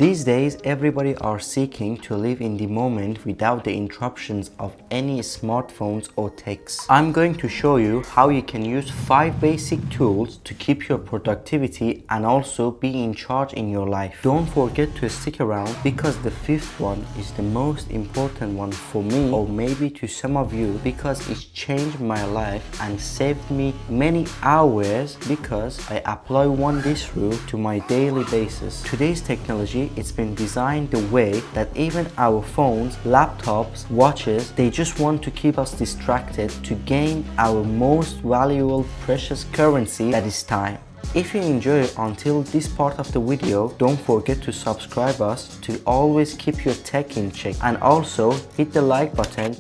These days, everybody are seeking to live in the moment without the interruptions of any smartphones or texts. I'm going to show you how you can use 5 basic tools to keep your productivity and also be in charge in your life. Don't forget to stick around because the 5th one is the most important one for me, or maybe to some of you, because it's changed my life and saved me many hours because I apply this rule to my daily basis. Today's technology, it's been designed the way that even our phones, laptops, watches, they just want to keep us distracted to gain our most valuable precious currency, that is time. If you enjoy it until this part of the video, don't forget to subscribe us to always keep your tech in check, and also hit the like button.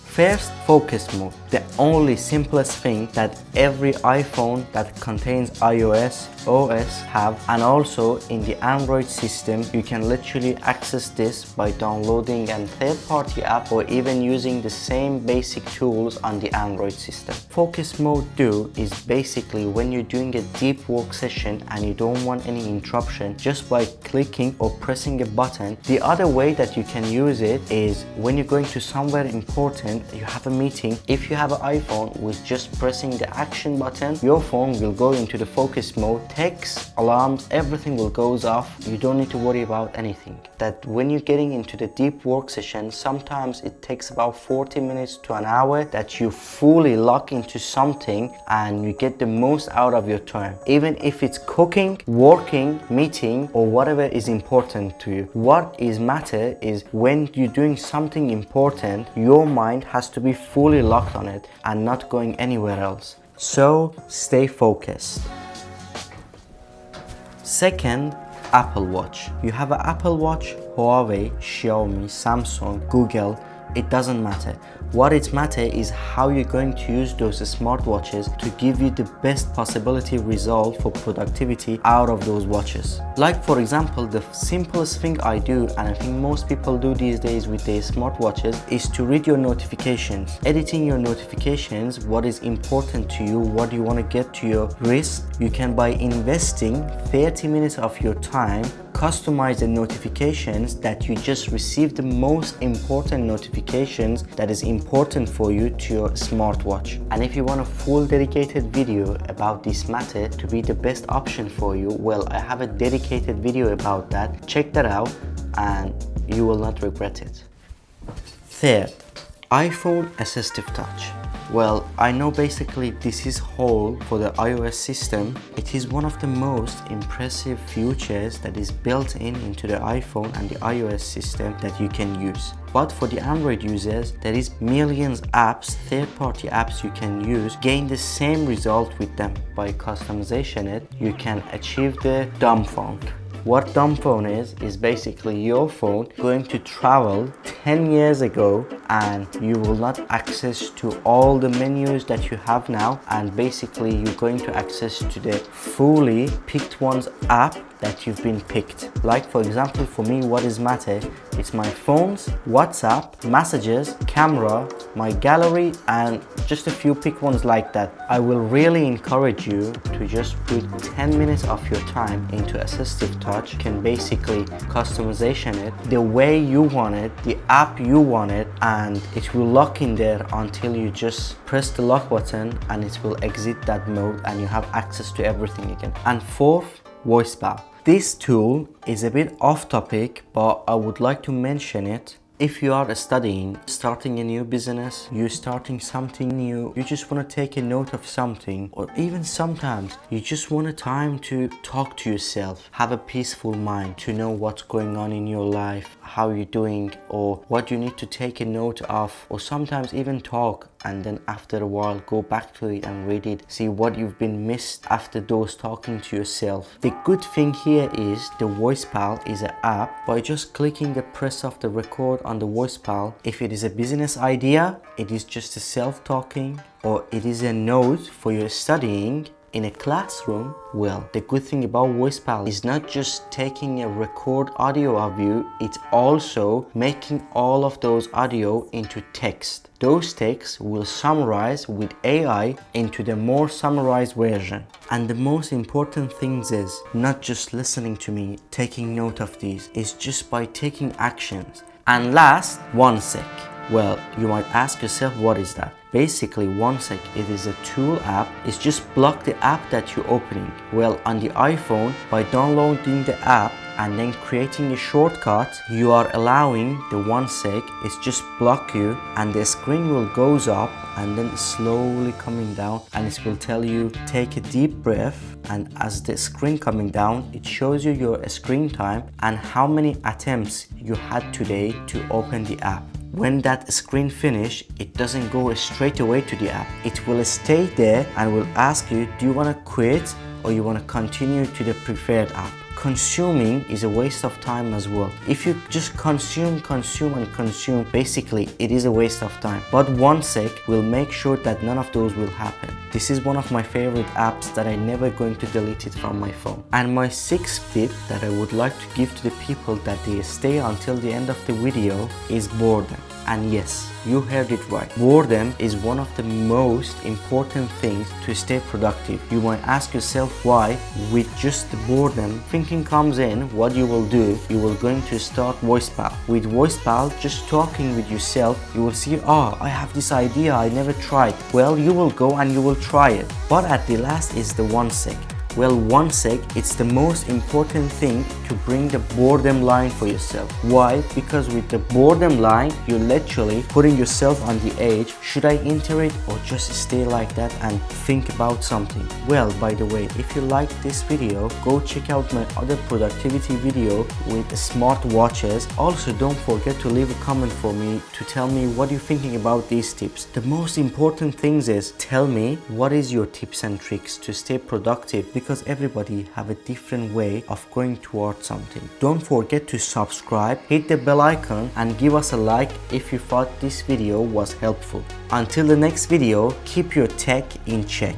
First, focus mode, the only simplest thing that every iPhone that contains iOS OS have, and also in the Android system you can literally access this by downloading a third-party app or even using the same basic tools on the Android system. Focus mode is basically when you're doing a deep work session and you don't want any interruption, just by clicking or pressing a button. The other way that you can use it is when you're going to somewhere important, you have a meeting. If you have an iPhone, with just pressing the action button, your phone will go into the focus mode. Texts, alarms, everything will goes off. You don't need to worry about anything. That when you're getting into the deep work session, sometimes it takes about 40 minutes to an hour that you fully lock into something and you get the most out of your time. Even if it's cooking, working, meeting, or whatever is important to you. What is matter is when you're doing something important, your mind has to be fully locked on it and not going anywhere else. So stay focused. Second, Apple Watch. You have an Apple Watch, Huawei, Xiaomi, Samsung, Google, it doesn't matter. What it matters is how you're going to use those smartwatches to give you the best possibility result for productivity out of those watches. Like for example, the simplest thing I do, and I think most people do these days with their smartwatches, is to read your notifications. Editing your notifications, what is important to you, what you want to get to your wrist. You can, by investing 30 minutes of your time, customize the notifications that you just receive, the most important notifications that is important for you to your smartwatch. And if you want a full dedicated video about this matter to be the best option for you, well, I have a dedicated video about that. Check that out and you will not regret it. Third, iPhone Assistive Touch. Well, I know basically this is whole for the iOS system. It is one of the most impressive features that is built into the iPhone and the iOS system that you can use. But for the Android users, there is millions apps, third-party apps you can use, gain the same result with them. By customization it, you can achieve the dumb phone. What dumb phone is basically your phone going to travel 10 years ago, and you will not access to all the menus that you have now, and basically you're going to access to the fully picked ones app that you've been picked. Like for example, for me, what is matter, it's my phones, WhatsApp, messages, camera, my gallery, and just a few pick ones like that. I will really encourage you to just put 10 minutes of your time into Assistive Touch. You can basically customization it the way you want it, the app you want it, and it will lock in there until you just press the lock button and it will exit that mode and you have access to everything again. And fourth, voice bow. This tool is a bit off topic, but I would like to mention it. If you are studying, starting a new business, you're starting something new, you just want to take a note of something, or even sometimes you just want a time to talk to yourself, have a peaceful mind, to know what's going on in your life, how you're doing, or what you need to take a note of, or sometimes even talk and then after a while go back to it and read it, see what you've been missed after those talking to yourself. The good thing here is the Voice Pal is an app. By just clicking the press of the record on the Voice Pal, if it is a business idea, it is just a self-talking, or it is a note for your studying, In a classroom, well, the good thing about VoicePal is not just taking a record audio of you, it's also making all of those audio into text. Those texts will summarize with AI into the more summarized version. And the most important thing is not just listening to me, taking note of these, it's just by taking actions. And last, OneSec. Well, you might ask yourself, what is that? Basically, OneSec, it is a tool app. It's just block the app that you're opening. Well, on the iPhone, by downloading the app and then creating a shortcut, you are allowing the OneSec, it's just block you, and the screen will goes up and then slowly coming down, and it will tell you take a deep breath, and as the screen coming down, it shows you your screen time and how many attempts you had today to open the app. When that screen finish, it doesn't go straight away to the app. It will stay there and will ask you, do you want to quit or you want to continue to the preferred app? Consuming is a waste of time as well. If you just consume, basically it is a waste of time. But OneSec will make sure that none of those will happen. This is one of my favorite apps that I'm never going to delete it from my phone. And my sixth tip that I would like to give to the people that they stay until the end of the video is boredom. And yes, you heard it right. Boredom is one of the most important things to stay productive. You might ask yourself why. With just the boredom, thinking comes in, what you will do, you will going to start VoicePal. With VoicePal, just talking with yourself, you will see, oh, I have this idea, I never tried. Well, you will go and you will try it. But at the last is the OneSec. Well, OneSec, it's the most important thing to bring the boredom line for yourself. Why? Because with the boredom line, you're literally putting yourself on the edge. Should I enter it or just stay like that and think about something? Well, by the way, if you like this video, go check out my other productivity video with smart watches. Also, don't forget to leave a comment for me to tell me what you're thinking about these tips. The most important thing is tell me what is your tips and tricks to stay productive, because everybody have a different way of going towards something. Don't forget to subscribe, hit the bell icon and give us a like if you thought this video was helpful. Until the next video, keep your tech in check.